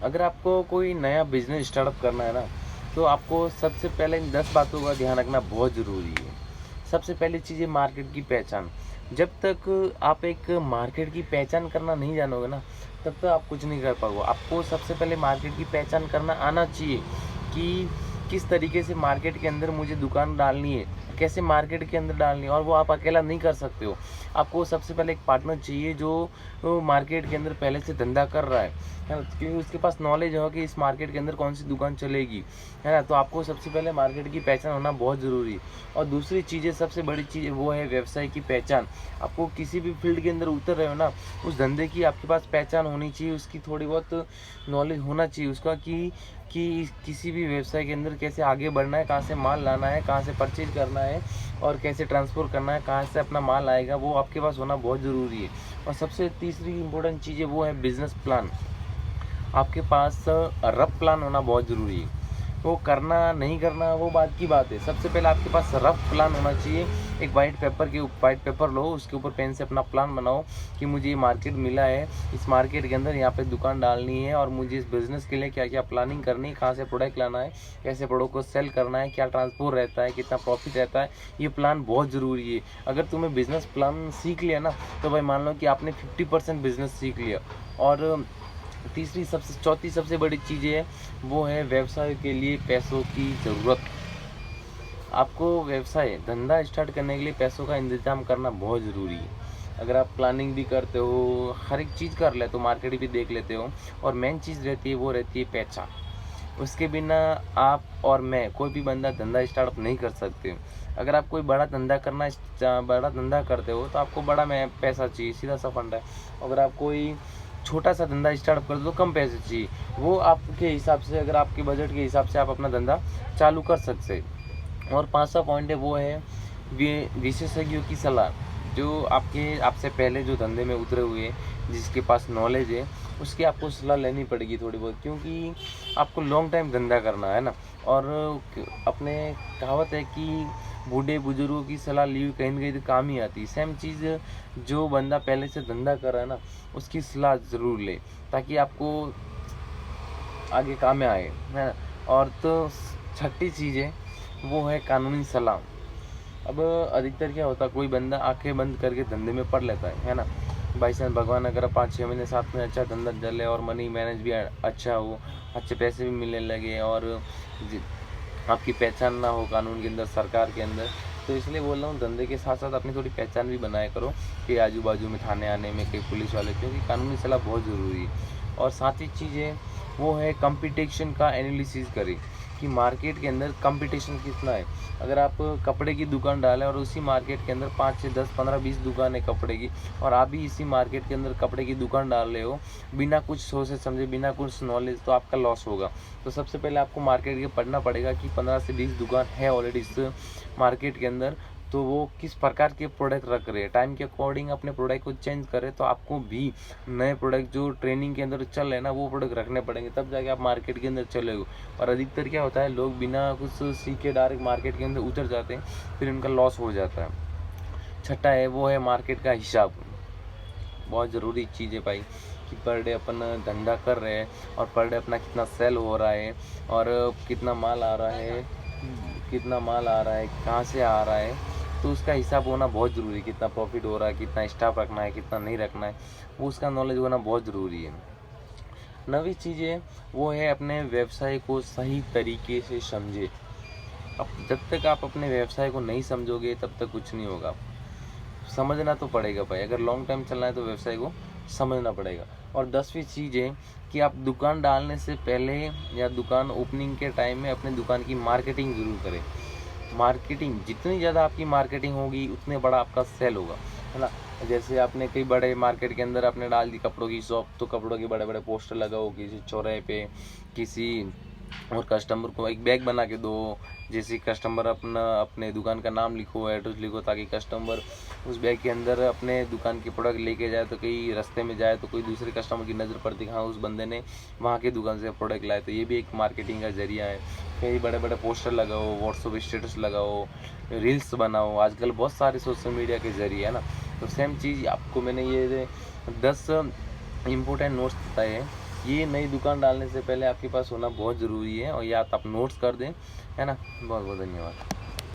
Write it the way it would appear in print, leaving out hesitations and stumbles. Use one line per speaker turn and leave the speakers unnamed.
अगर आपको कोई नया बिजनेस स्टार्टअप करना है ना, तो आपको सबसे पहले इन 10 बातों का ध्यान रखना बहुत ज़रूरी है। सबसे पहली चीज़ है मार्केट की पहचान। जब तक आप एक मार्केट की पहचान करना नहीं जानोगे ना, तब तक आप कुछ नहीं कर पाओगे। आपको सबसे पहले मार्केट की पहचान करना आना चाहिए कि किस तरीके से मार्केट के अंदर मुझे दुकान डालनी है, कैसे मार्केट के अंदर डालनी है, और वो आप अकेला नहीं कर सकते हो। आपको सबसे पहले एक पार्टनर चाहिए जो मार्केट के अंदर पहले से धंधा कर रहा है ना? क्योंकि उसके पास नॉलेज हो कि इस मार्केट के अंदर कौन सी दुकान चलेगी, है ना? तो आपको सबसे पहले मार्केट की पहचान होना बहुत ज़रूरी है। और दूसरी चीज़ है, सबसे बड़ी चीज़ वो है व्यवसाय की पहचान। आपको किसी भी फील्ड के अंदर उतर रहे हो ना, उस धंधे की आपके पास पहचान होनी चाहिए, उसकी थोड़ी बहुत नॉलेज होना चाहिए उसका कि किसी भी व्यवसाय के अंदर कैसे आगे बढ़ना है, कहाँ से माल लाना है, कहाँ से परचेज करना है, और कैसे ट्रांसपोर्ट करना है, कहाँ से अपना माल आएगा, वो आपके पास होना बहुत ज़रूरी है। और सबसे तीसरी इम्पोर्टेंट चीज़ है वो है बिजनेस प्लान। आपके पास रफ प्लान होना बहुत ज़रूरी है। वो करना नहीं करना वो बात की बात है। सबसे पहले आपके पास रफ प्लान होना चाहिए। एक वाइट पेपर लो, उसके ऊपर पेन से अपना प्लान बनाओ कि मुझे ये मार्केट मिला है, इस मार्केट के अंदर यहाँ पे दुकान डालनी है, और मुझे इस बिज़नेस के लिए क्या क्या प्लानिंग करनी है, कहाँ से प्रोडक्ट लाना है, कैसे प्रोडक्ट को सेल करना है, क्या ट्रांसपोर्ट रहता है, कितना प्रॉफिट रहता है। ये प्लान बहुत ज़रूरी है। अगर तुम्हें बिज़नेस प्लान सीख लिया ना, तो भाई मान लो कि आपने 50% बिज़नेस सीख लिया। और चौथी सबसे बड़ी चीज़ है वो है व्यवसाय के लिए पैसों की ज़रूरत। आपको व्यवसाय धंधा स्टार्ट करने के लिए पैसों का इंतजाम करना बहुत ज़रूरी है। अगर आप प्लानिंग भी करते हो, हर एक चीज़ कर लेते हो, मार्केट भी देख लेते हो, और मेन चीज़ रहती है वो रहती है पहचान। उसके बिना आप और मैं, कोई भी बंदा धंधा स्टार्टअप नहीं कर सकते। अगर आप कोई बड़ा धंधा करते हो, तो आपको बड़ा में पैसा चाहिए, सीधा सा फंडा है। अगर आप कोई छोटा सा धंधा स्टार्टअप करते हो तो कम पैसे चाहिए। वो आपके हिसाब से, अगर आपके बजट के हिसाब से आप अपना धंधा चालू कर सकते हैं। और पाँचवा पॉइंट है वो है विशेषज्ञों की सलाह। जो आपसे पहले जो धंधे में उतरे हुए हैं, जिसके पास नॉलेज है, उसकी आपको सलाह लेनी पड़ेगी थोड़ी बहुत, क्योंकि आपको लॉन्ग टाइम धंधा करना है ना। और अपने कहावत है कि बूढ़े बुजुर्गों की सलाह ली हुई कहीं ना कहीं तो काम ही आती है। सेम चीज़, जो बंदा पहले से धंधा कर रहा है ना, उसकी सलाह ज़रूर ले, ताकि आपको आगे काम में आए, है ना। और तो छठी चीज़ है वो है कानूनी सलाह। अब अधिकतर क्या होता है, कोई बंदा आंखें बंद करके धंधे में पड़ लेता है ना। बाई चांस भगवान अगर 5-6 महीने साथ में अच्छा धंधा चले और मनी मैनेज भी अच्छा हो, अच्छे पैसे भी मिलने लगे, और आपकी पहचान ना हो कानून के अंदर, सरकार के अंदर, तो इसलिए बोल रहा हूँ धंधे के साथ साथ अपनी थोड़ी पहचान भी बनाया करो कि आजू बाजू में थाने आने में कई पुलिस वाले, क्योंकि कानूनी सलाह बहुत ज़रूरी है। और साथ ही चीज़ें वो है कंपटीशन का एनालिसिस करें कि मार्केट के अंदर कंपटीशन कितना है। अगर आप कपड़े की दुकान डालें और उसी मार्केट के अंदर 5 से 10 15 20 दुकान है कपड़े की, और आप भी इसी मार्केट के अंदर कपड़े की दुकान डाल रहे हो बिना कुछ सोचे समझे, बिना कुछ नॉलेज, तो आपका लॉस होगा। तो सबसे पहले आपको मार्केट के पढ़ना पड़ेगा कि 15 से 20 दुकान है ऑलरेडी इस मार्केट के अंदर, तो वो किस प्रकार के प्रोडक्ट रख रहे हैं। टाइम के अकॉर्डिंग अपने प्रोडक्ट को चेंज करें, तो आपको भी नए प्रोडक्ट जो ट्रेनिंग के अंदर चल रहे हैं ना, वो प्रोडक्ट रखने पड़ेंगे, तब जाके आप मार्केट के अंदर चलेगा। और अधिकतर क्या होता है, लोग बिना कुछ सीखे डायरेक्ट मार्केट के अंदर उतर जाते हैं, फिर उनका लॉस हो जाता है। छठा है वो है मार्केट का हिसाब। बहुत ज़रूरी चीज़ है भाई, कि पर डे अपन धंधा कर रहे हैं, और पर डे अपना कितना सेल हो रहा है, और कितना माल आ रहा है, कहाँ से आ रहा है, तो उसका हिसाब होना बहुत ज़रूरी है। कितना प्रॉफिट हो रहा है, कितना स्टाफ रखना है, कितना नहीं रखना है, वो उसका नॉलेज होना बहुत ज़रूरी है। नवी चीज़ें वो है अपने व्यवसाय को सही तरीके से समझे। अब जब तक आप अपने व्यवसाय को नहीं समझोगे, तब तक कुछ नहीं होगा। समझना तो पड़ेगा भाई, अगर लॉन्ग टाइम चलना है तो व्यवसाय को समझना पड़ेगा। और 10वीं चीज़ है कि आप दुकान डालने से पहले या दुकान ओपनिंग के टाइम में अपने दुकान की मार्केटिंग ज़रूर करें। मार्केटिंग जितनी ज़्यादा आपकी मार्केटिंग होगी, उतने बड़ा आपका सेल होगा, है ना। जैसे आपने कई बड़े मार्केट के अंदर आपने डाल दी कपड़ों की शॉप, तो कपड़ों के बड़े बड़े पोस्टर लगाओ किसी चौराहे पे, किसी, और कस्टमर को एक बैग बना के दो। जैसे कस्टमर अपना अपने दुकान का नाम लिखो, एड्रेस लिखो, ताकि कस्टमर उस बैग के अंदर अपने दुकान के प्रोडक्ट लेके जाए, तो कहीं रास्ते में जाए तो कोई दूसरे कस्टमर की नज़र पड़ती है, हाँ उस बंदे ने वहाँ की दुकान से प्रोडक्ट लाए, तो ये भी एक मार्केटिंग का जरिया है। कई बड़े बड़े पोस्टर लगाओ, व्हाट्सअप स्टेटस लगाओ, रील्स बनाओ, आजकल बहुत सारे सोशल मीडिया के जरिए, है ना। तो सेम चीज़ आपको मैंने ये 10 इम्पोर्टेंट नोट्स बताए हैं, ये नई दुकान डालने से पहले आपके पास होना बहुत ज़रूरी है और या तो आप नोट्स कर दें, है ना? बहुत बहुत धन्यवाद।